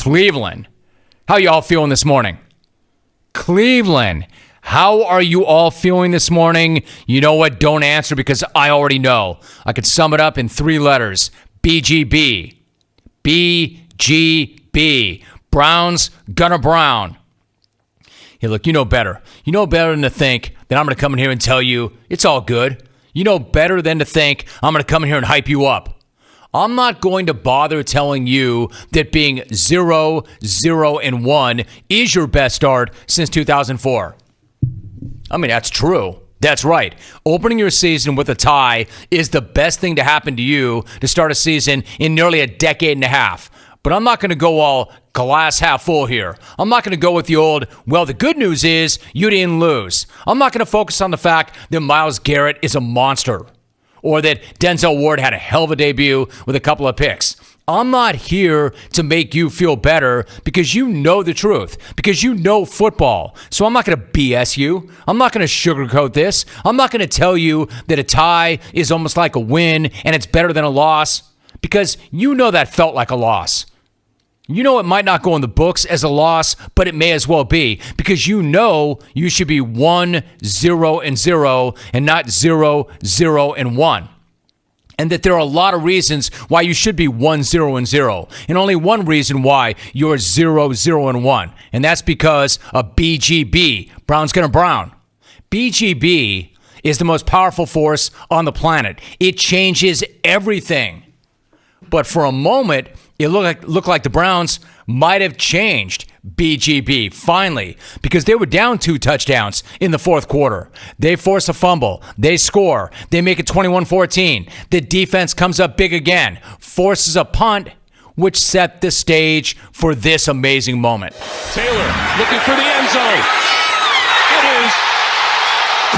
Cleveland. How you all feeling this morning? Cleveland. How are you all feeling this morning? You know what? Don't answer because I already know. I could sum it up in 3 letters. BGB. BGB. Browns gonna Brown. Hey, look, you know better. You know better than to think that I'm going to come in here and tell you it's all good. You know better than to think I'm going to come in here and hype you up. I'm not going to bother telling you that being 0-0-1 is your best start since 2004. I mean, that's true. That's right. Opening your season with a tie is the best thing to happen to you to start a season in nearly a decade and a half. But I'm not going to go all glass half full here. I'm not going to go with the old, well, the good news is you didn't lose. I'm not going to focus on the fact that Myles Garrett is a monster or that Denzel Ward had a hell of a debut with a couple of picks. I'm not here to make you feel better because you know the truth, because you know football. So I'm not going to BS you. I'm not going to sugarcoat this. I'm not going to tell you that a tie is almost like a win and it's better than a loss because you know that felt like a loss. You know it might not go in the books as a loss, but it may as well be because you know you should be 1-0-0 and not 0-0-1. And that there are a lot of reasons why you should be 1-0-0. And only one reason why you're 0-0-1. And that's because of BGB, Brown's gonna Brown. BGB is the most powerful force on the planet. It changes everything. But for a moment, it looked like the Browns might have changed BGB finally because they were down 2 touchdowns in the fourth quarter. They force a fumble. They score. They make it 21-14. The defense comes up big again, forces a punt, which set the stage for this amazing moment. Taylor looking for the end zone. It is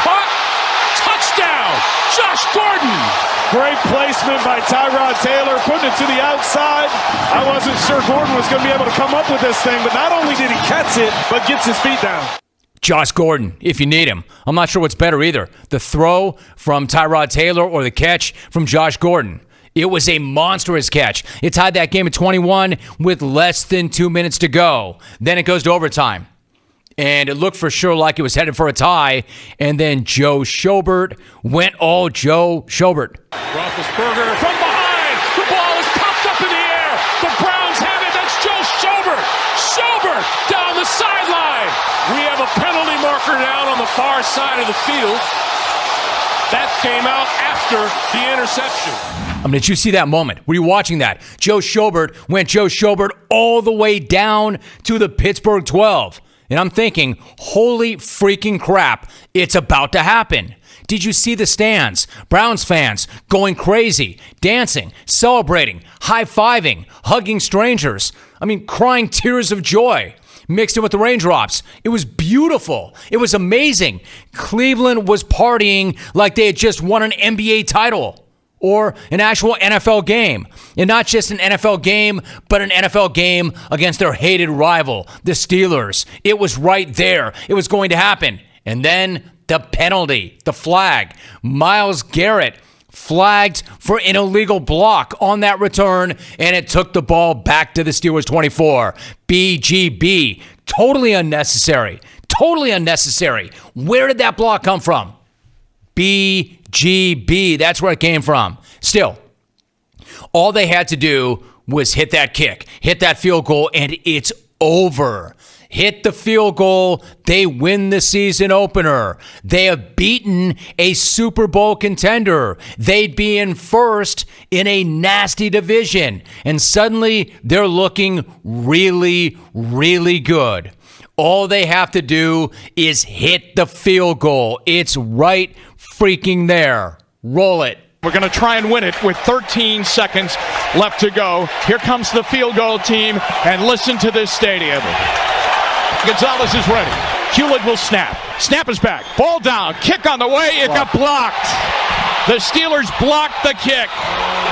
caught. Touchdown, Josh Gordon. Great placement by Tyrod Taylor, putting it to the outside. I wasn't sure Gordon was going to be able to come up with this thing, but not only did he catch it, but gets his feet down. Josh Gordon, if you need him. I'm not sure what's better either, the throw from Tyrod Taylor or the catch from Josh Gordon. It was a monstrous catch. It tied that game at 21 with less than 2 minutes to go. Then it goes to overtime. And it looked for sure like it was headed for a tie. And then Joe Schobert went all Joe Schobert. Roethlisberger from behind. The ball is popped up in the air. The Browns have it. That's Joe Schobert. Schobert down the sideline. We have a penalty marker down on the far side of the field. That came out after the interception. I mean, did you see that moment? Were you watching that? Joe Schobert went Joe Schobert all the way down to the Pittsburgh 12. And I'm thinking, holy freaking crap, it's about to happen. Did you see the stands? Browns fans going crazy, dancing, celebrating, high-fiving, hugging strangers. I mean, crying tears of joy mixed in with the raindrops. It was beautiful. It was amazing. Cleveland was partying like they had just won an NBA title. Or an actual NFL game. And not just an NFL game, but an NFL game against their hated rival, the Steelers. It was right there. It was going to happen. And then the penalty, the flag. Myles Garrett flagged for an illegal block on that return, and it took the ball back to the Steelers 24. BGB. Totally unnecessary. Totally unnecessary. Where did that block come from? BGB. That's where it came from. Still, all they had to do was hit that kick, hit that field goal, and it's over. Hit the field goal, they win the season opener. They have beaten a Super Bowl contender. They'd be in first in a nasty division. And suddenly, they're looking really, really good. All they have to do is hit the field goal. It's right freaking there. Roll it. We're going to try and win it with 13 seconds left to go. Here comes the field goal team, and listen to this stadium. Gonzalez is ready. Hewlett will snap. Snap is back. Ball down. Kick on the way. It got blocked. The Steelers blocked the kick,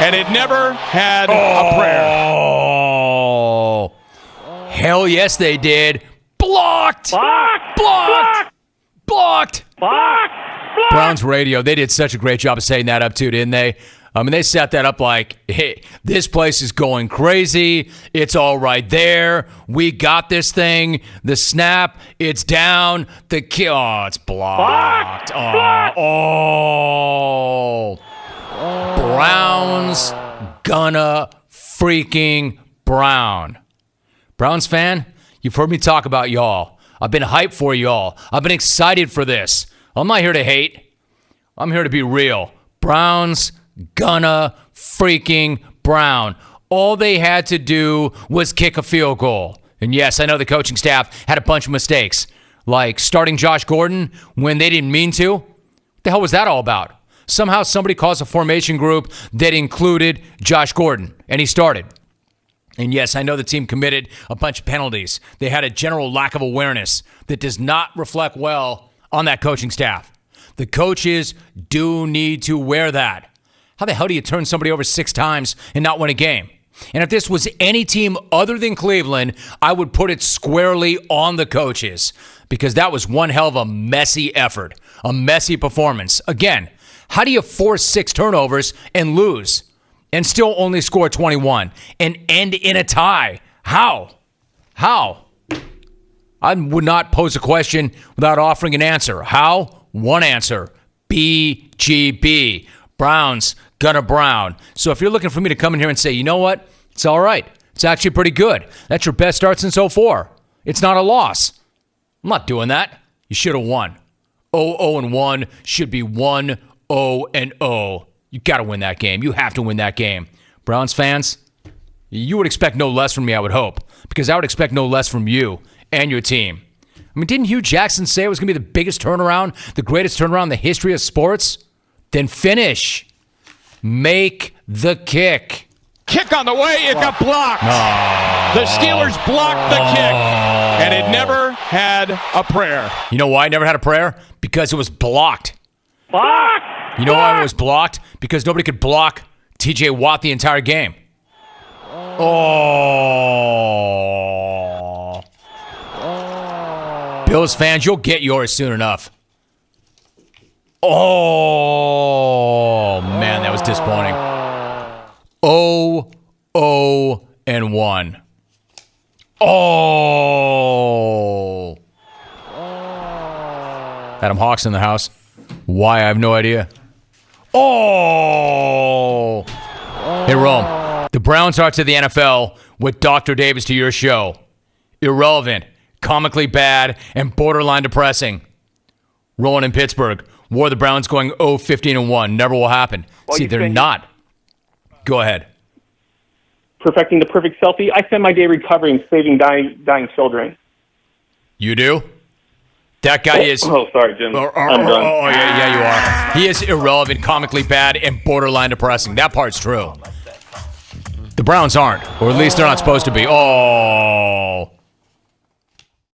and it never had a prayer. Oh, hell yes they did. Blocked! Blocked! Blocked! Blocked! Blocked! Browns radio, they did such a great job of setting that up too, didn't they? I mean, they set that up like, hey, this place is going crazy. It's all right there. We got this thing. The snap, it's down. The kill, it's blocked. Oh. Browns gonna freaking Brown. Browns fan, you've heard me talk about y'all. I've been hyped for y'all. I've been excited for this. I'm not here to hate. I'm here to be real. Browns gonna freaking Brown. All they had to do was kick a field goal. And yes, I know the coaching staff had a bunch of mistakes, like starting Josh Gordon when they didn't mean to. What the hell was that all about? Somehow somebody caused a formation group that included Josh Gordon, and he started. And yes, I know the team committed a bunch of penalties. They had a general lack of awareness that does not reflect well on that coaching staff. The coaches do need to wear that. How the hell do you turn somebody over 6 times and not win a game? And if this was any team other than Cleveland, I would put it squarely on the coaches, because that was one hell of a messy effort, a messy performance. Again, how do you force 6 turnovers and lose and still only score 21 and end in a tie? How? I would not pose a question without offering an answer. How? One answer. BGB. Browns gonna Brown. So if you're looking for me to come in here and say, you know what? It's all right. It's actually pretty good. That's your best start since 04. It's not a loss. I'm not doing that. You should have won. 0-1 should be 1-0-0. You got to win that game. You have to win that game. Browns fans, you would expect no less from me, I would hope, because I would expect no less from you and your team. I mean, didn't Hugh Jackson say it was going to be the biggest turnaround, the greatest turnaround in the history of sports? Then finish. Make the kick. Kick on the way, it got blocked. The Steelers blocked the kick, and it never had a prayer. You know why it never had a prayer? Because it was blocked. Blocked! You know why it was blocked? Because nobody could block TJ Watt the entire game. Oh. Bills fans, you'll get yours soon enough. Oh, man, that was disappointing. 0-1. Oh. Adam Hawks in the house. Why, I have no idea. Oh. Hey, Rome. The Browns are to the NFL with Dr. Davis to your show. Irrelevant, comically bad, and borderline depressing. Rolling in Pittsburgh. War the Browns going 0-15-1. Never will happen. Well, see, they're not. Go ahead. Perfecting the perfect selfie. I spend my day recovering, saving dying children. You do? That guy is... Oh, sorry, Jim. I'm done. Oh, yeah, you are. He is irrelevant, comically bad, and borderline depressing. That part's true. The Browns aren't, or at least they're not supposed to be. Oh.